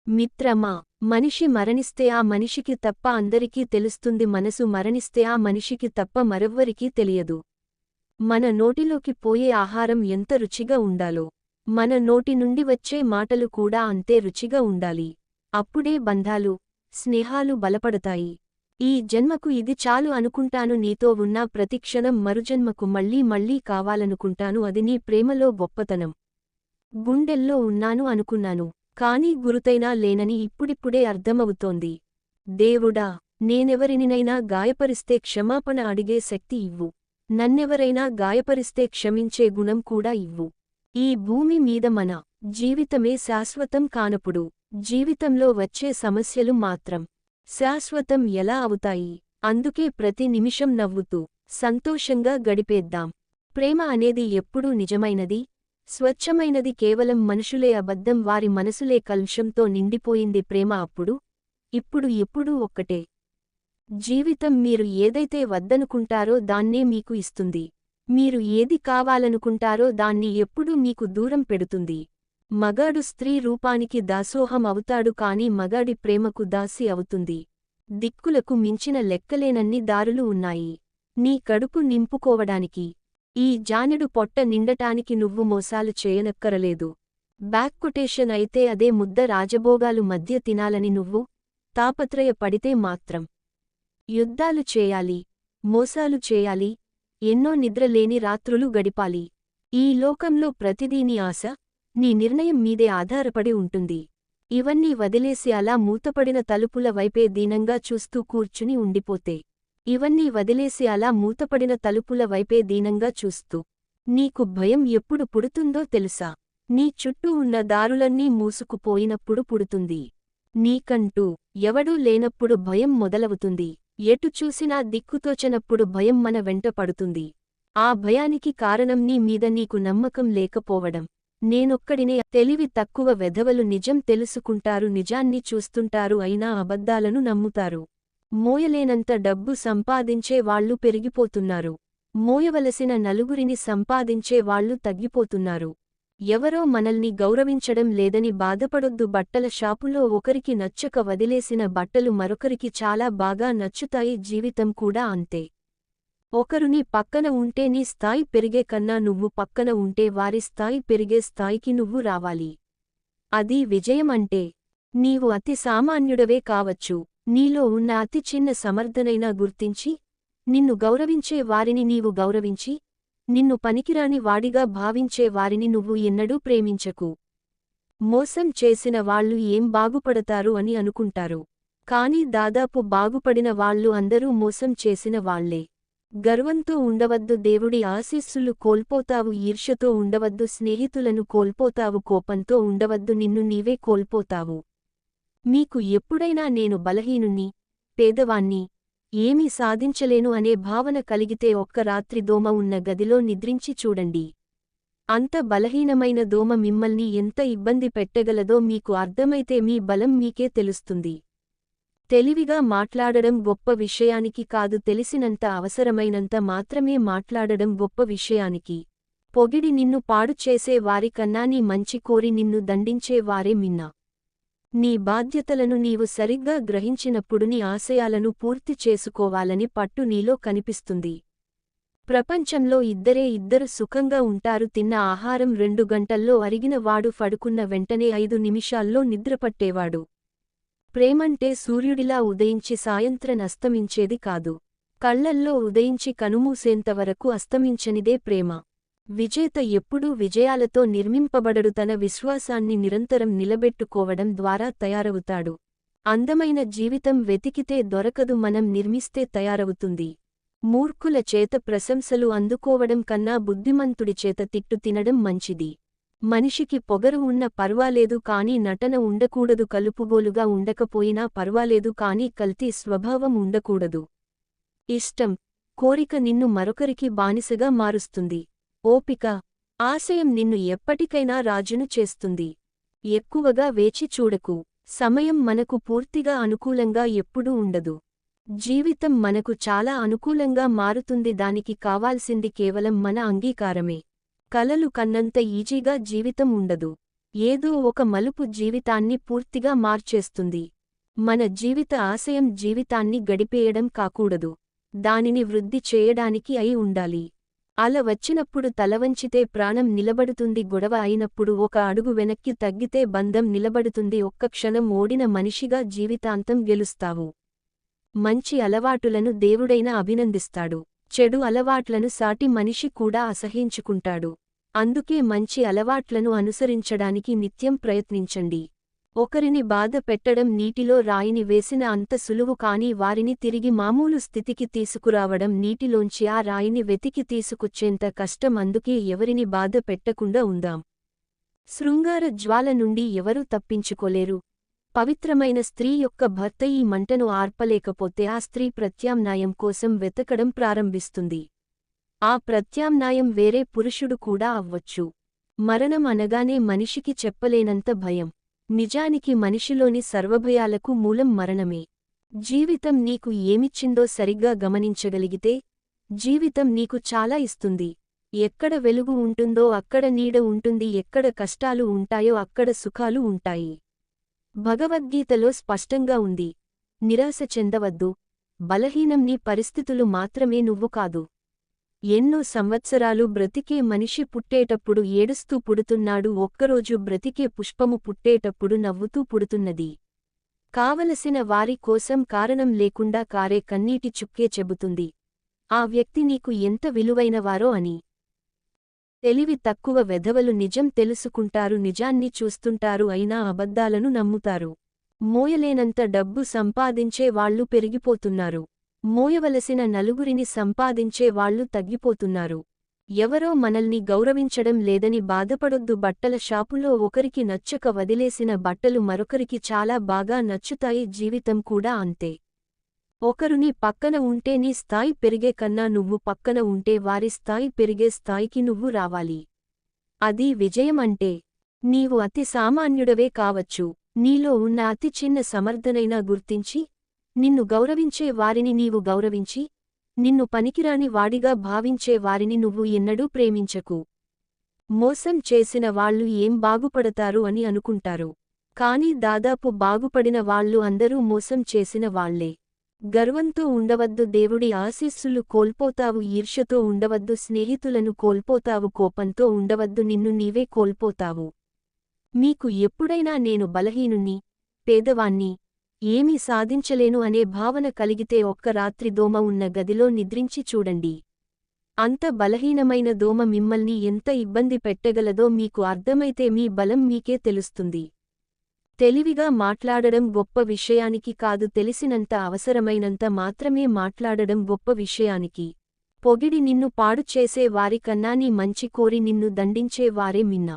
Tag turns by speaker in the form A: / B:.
A: మిత్రమా, మనిషి మరణిస్తే ఆ మనిషికి తప్ప అందరికీ తెలుస్తుంది. మనసు మరణిస్తే ఆ మనిషికి తప్ప మరెవ్వరికీ తెలియదు. మన నోటిలోకి పోయే ఆహారం ఎంత రుచిగా ఉండాలో, మన నోటి నుండి వచ్చే మాటలు కూడా అంతే రుచిగా ఉండాలి. అప్పుడే బంధాలు, స్నేహాలు బలపడతాయి. ఈ జన్మకు ఇది చాలు అనుకుంటాను. నీతో ఉన్న ప్రతిక్షణం మరుజన్మకు మళ్ళీ మళ్ళీ కావాలనుకుంటాను. అది నీ ప్రేమలో గొప్పతనం. గుండెల్లో ఉన్నాను అనుకున్నాను, కానీ గురుతైనా లేనని ఇప్పుడిప్పుడే అర్థమవుతోంది. దేవుడా, నేనెవరినినైనా గాయపరిస్తే క్షమాపణ అడిగే శక్తి ఇవ్వు. నన్నెవరైనా గాయపరిస్తే క్షమించే గుణం కూడా ఇవ్వు. ఈ భూమి మీద మన జీవితమే శాశ్వతం కానప్పుడు జీవితంలో వచ్చే సమస్యలు మాత్రం శాశ్వతం ఎలా అవుతాయి? అందుకే ప్రతి నిమిషం నవ్వుతూ సంతోషంగా గడిపేద్దాం. ప్రేమ అనేది ఎప్పుడూ నిజమైనది, స్వచ్ఛమైనది. కేవలం మనుషులే అబద్ధం, వారి మనసులే కల్మషంతో నిండిపోయింది. ప్రేమ అప్పుడు, ఇప్పుడు ఎప్పుడూ ఒక్కటే. జీవితం మీరు ఏదైతే వద్దనుకుంటారో దాన్నే మీకు ఇస్తుంది. మీరు ఏది కావాలనుకుంటారో దాన్ని ఎప్పుడూ మీకు దూరం పెడుతుంది. మగాడు స్త్రీ రూపానికి దాసోహం అవుతాడు, కాని మగాడి ప్రేమకు దాసి అవుతుంది. దిక్కులకు మించిన లెక్కలేనన్ని దారులు ఉన్నాయి నీ కడుపు నింపుకోవడానికి. ఈ జానెడు పొట్ట నిండటానికి నువ్వు మోసాలు చేయనక్కరలేదు. బ్యాక్కొటేషన్ అయితే అదే ముద్ద రాజభోగాలు మధ్య తినాలని నువ్వు తాపత్రయ పడితే మాత్రం యుద్ధాలు చేయాలి, మోసాలు చేయాలి, ఎన్నో నిద్రలేని రాత్రులు గడిపాలి. ఈ లోకంలో ప్రతిదీ నీ ఆశ, నీ నిర్ణయం మీదే ఆధారపడి ఉంటుంది. ఇవన్నీ వదిలేసి అలా మూతపడిన తలుపుల వైపే దీనంగా చూస్తూ కూర్చుని ఉండిపోతే, ఇవన్నీ వదిలేసి అలా మూతపడిన తలుపుల వైపే దీనంగా చూస్తూ నీకు భయం ఎప్పుడు పుడుతుందో తెలుసా? నీ చుట్టూ ఉన్న దారులన్నీ మూసుకుపోయినప్పుడు పుడుతుంది. నీకంటూ ఎవడూ లేనప్పుడు భయం మొదలవుతుంది. ఎటు చూసినా దిక్కుతోచనప్పుడు భయం మన వెంట పడుతుంది. ఆ భయానికి కారణం నీ మీద నీకు నమ్మకం లేకపోవడం. నేనొక్కడినే తెలివి తక్కువ వెధవలు నిజం తెలుసుకుంటారు, నిజాన్ని చూస్తుంటారు, అయినా అబద్ధాలను నమ్ముతారు. మోయలేనంత డబ్బు సంపాదించే వాళ్లు పెరిగిపోతున్నారు. మోయవలసిన నలుగురిని సంపాదించే వాళ్లు తగ్గిపోతున్నారు. ఎవరో మనల్ని గౌరవించడం లేదని బాధపడొద్దు. బట్టల షాపులో ఒకరికి నచ్చక వదిలేసిన బట్టలు మరొకరికి చాలా బాగా నచ్చుతాయి. జీవితం కూడా అంతే. ఒకరు నీ పక్కన ఉంటే నీ స్థాయి పెరిగే కన్నా నువ్వు పక్కన ఉంటే వారి స్థాయి పెరిగే స్థాయికి నువ్వు రావాలి. అది విజయం అంటే. నీవు అతి సామాన్యుడవే కావచ్చు, నీలో ఉన్న అతి చిన్న సమర్థనైనా గుర్తించి నిన్ను గౌరవించే వారిని నీవు గౌరవించి, నిన్ను పనికిరాని వాడిగా భావించే వారిని నువ్వు ఎన్నడూ ప్రేమించకు. మోసం చేసిన వాళ్లు ఏం బాగుపడతారు అని అనుకుంటారు, కానీ దాదాపు బాగుపడిన వాళ్లు అందరూ మోసం చేసిన వాళ్లే. గర్వంతో ఉండవద్దు, దేవుడి ఆశీస్సులు కోల్పోతావు. ఈర్ష్యతో ఉండవద్దు, స్నేహితులను కోల్పోతావు. కోపంతో ఉండవద్దు, నిన్ను నీవే కోల్పోతావు. మీకు ఎప్పుడైనా నేను బలహీనుణ్ణి, పేదవాణ్ణి, ఏమీ సాధించలేను అనే భావన కలిగితే ఒక్క రాత్రి దోమ ఉన్న గదిలో నిద్రించి చూడండి. అంత బలహీనమైన దోమ మిమ్మల్ని ఎంత ఇబ్బంది పెట్టగలదో మీకు అర్థమైతే మీ బలం మీకే తెలుస్తుంది. తెలివిగా మాట్లాడడం గొప్ప విషయానికి కాదు, తెలిసినంత అవసరమైనంత మాత్రమే మాట్లాడడం గొప్ప విషయానికి. పొగిడి నిన్ను పాడు చేసే వారికన్నా నీ మంచి కోరి నిన్ను దండించే వారే మిన్న. నీ బాధ్యతలను నీవు సరిగ్గా గ్రహించినప్పుడు నీ ఆశయాలను పూర్తి చేసుకోవాలని పట్టు నీలో కనిపిస్తుంది. ప్రపంచంలో ఇద్దరు సుఖంగా ఉంటారు. తిన్న ఆహారం 2 గంటల్లో అరిగిన వాడు, పడుకున్న వెంటనే 5 నిమిషాల్లో నిద్రపట్టేవాడు. ప్రేమంటే సూర్యుడిలా ఉదయించి సాయంత్రం అస్తమించేది కాదు. కళ్లల్లో ఉదయించి కనుమూసేంతవరకు అస్తమించనిదే ప్రేమ. విజేత ఎప్పుడూ విజయాలతో నిర్మింపబడడు, తన విశ్వాసాన్ని నిరంతరం నిలబెట్టుకోవడం ద్వారా తయారవుతాడు. అందమైన జీవితం వెతికితే దొరకదు, మనం నిర్మిస్తే తయారవుతుంది. మూర్ఖుల చేత ప్రశంసలు అందుకోవడం కన్నా బుద్ధిమంతుడి చేత తిట్టు తినడం మంచిది. మనిషికి పొగరు ఉన్న పర్వాలేదు, కానీ నటన ఉండకూడదు. కలుపుగోలుగా ఉండకపోయినా పర్వాలేదు, కానీ కల్తీ స్వభావం ఉండకూడదు. ఇష్టం, కోరిక నిన్ను మరొకరికి బానిసగా మారుస్తుంది. ఓపిక, ఆశయం నిన్ను ఎప్పటికైనా రాజును చేస్తుంది. ఎక్కువగా వేచి చూడకు. సమయం మనకు పూర్తిగా అనుకూలంగా ఎప్పుడూ ఉండదు. జీవితం మనకు చాలా అనుకూలంగా మారుతుంది, దానికి కావాల్సింది కేవలం మన అంగీకారమే. కలలు కన్నంత ఈజీగా జీవితం ఉండదు. ఏదో ఒక మలుపు జీవితాన్ని పూర్తిగా మార్చేస్తుంది. మన జీవిత ఆశయం జీవితాన్ని గడిపేయడం కాకూడదు. దానిని వృద్ధి చేయడానికి అయి ఉండాలి. అల వచ్చినప్పుడు తలవంచితే ప్రాణం నిలబడుతుంది. గొడవ అయినప్పుడు ఒక అడుగు వెనక్కి తగ్గితే బంధం నిలబడుతుంది. ఒక్క క్షణం ఓడిన మనిషిగా జీవితాంతం గెలుస్తావు. మంచి అలవాటులను దేవుడైనా అభినందిస్తాడు. చెడు అలవాట్లను సాటి మనిషి కూడా అసహ్యించుకుంటాడు. అందుకే మంచి అలవాట్లను అనుసరించడానికి నిత్యం ప్రయత్నించండి. ఒకరిని బాధ పెట్టడం నీటిలో రాయిని వేసిన అంత సులువు, కానీ వారిని తిరిగి మామూలు స్థితికి తీసుకురావడం నీటిలోంచి ఆ రాయిని వెతికి తీసుకొచ్చేంత కష్టం. అందుకే ఎవరిని బాధ పెట్టకుండా ఉందాం. శృంగార జ్వాల నుండి ఎవరూ తప్పించుకోలేరు. పవిత్రమైన స్త్రీ యొక్క భర్త ఈ మంటను ఆర్పలేకపోతే ఆ స్త్రీ ప్రత్యామ్నాయం కోసం వెతకడం ప్రారంభిస్తుంది. ఆ ప్రత్యామ్నాయం వేరే పురుషుడు కూడా అవ్వచ్చు. మరణం అనగానే మనిషికి చెప్పలేనంత భయం. నిజానికి మనిషిలోని సర్వభయాలకు మూలం మరణమే. జీవితం నీకు ఏమిచ్చిందో సరిగ్గా గమనించగలిగితే జీవితం నీకు చాలా ఇస్తుంది. ఎక్కడ వెలుగు ఉంటుందో అక్కడ నీడ ఉంటుంది. ఎక్కడ కష్టాలు ఉంటాయో అక్కడ సుఖాలు ఉంటాయి. భగవద్గీతలో స్పష్టంగా ఉంది, నిరాశ చెందవద్దు. బలహీనం నీ పరిస్థితులు మాత్రమే, నువ్వు కాదు. ఎన్నో సంవత్సరాలు బ్రతికే మనిషి పుట్టేటప్పుడు ఏడుస్తూ పుడుతున్నాడు. ఒక్కరోజు బ్రతికే పుష్పము పుట్టేటప్పుడు నవ్వుతూ పుడుతున్నది. కావలసిన వారి కోసం కారణం లేకుండా కారే కన్నీటి చుక్కే చెబుతుంది ఆ వ్యక్తి నీకు ఎంత విలువైనవారో అని. తెలివి తక్కువ వెధవలు నిజం తెలుసుకుంటారు, నిజాన్ని చూస్తుంటారు, అయినా అబద్ధాలను నమ్ముతారు. మోయలేనంత డబ్బు సంపాదించే వాళ్లు పెరిగిపోతున్నారు. మోయవలసిన నలుగురిని సంపాదించే వాళ్లు తగ్గిపోతున్నారు. ఎవరో మనల్ని గౌరవించడం లేదని బాధపడొద్దు. బట్టల షాపులో ఒకరికి నచ్చక వదిలేసిన బట్టలు మరొకరికి చాలా బాగా నచ్చుతాయి. జీవితం కూడా అంతే. ఒకరు నీ పక్కన ఉంటే నీ స్థాయి పెరిగే కన్నా నువ్వు పక్కన ఉంటే వారి స్థాయి పెరిగే స్థాయికి నువ్వు రావాలి. అది విజయం అంటే. నీవు అతి సామాన్యుడవే కావచ్చు, నీలో ఉన్న అతి చిన్న సమర్థనైనా గుర్తించి నిన్ను గౌరవించే వారిని నీవు గౌరవించి, నిన్ను పనికిరాని వాడిగా భావించే వారిని నువ్వు ఎన్నడూ ప్రేమించకు. మోసం చేసిన వాళ్లు ఏం బాగుపడతారు అని అనుకుంటారు, కానీ దాదాపు బాగుపడిన వాళ్లు అందరూ మోసం చేసిన వాళ్లే. గర్వంతో ఉండవద్దు, దేవుడి ఆశీస్సులు కోల్పోతావు. ఈర్ష్యతో ఉండవద్దు, స్నేహితులను కోల్పోతావు. కోపంతో ఉండవద్దు, నిన్ను నీవే కోల్పోతావు. మీకు ఎప్పుడైనా నేను బలహీనుణ్ణి, పేదవాణ్ణి, ఏమీ సాధించలేను అనే భావన కలిగితే ఒక్క రాత్రి దోమ ఉన్న గదిలో నిద్రించి చూడండి. అంత బలహీనమైన దోమ మిమ్మల్ని ఎంత ఇబ్బంది పెట్టగలదో మీకు అర్థమైతే మీ బలం మీకే తెలుస్తుంది. తెలివిగా మాట్లాడడం గొప్ప విషయానికి కాదు, తెలిసినంత అవసరమైనంత మాత్రమే మాట్లాడడం గొప్ప విషయానికి. పొగిడి నిన్ను పాడు చేసే వారికన్నా నీ మంచి కోరి నిన్ను దండించే వారే మిన్న.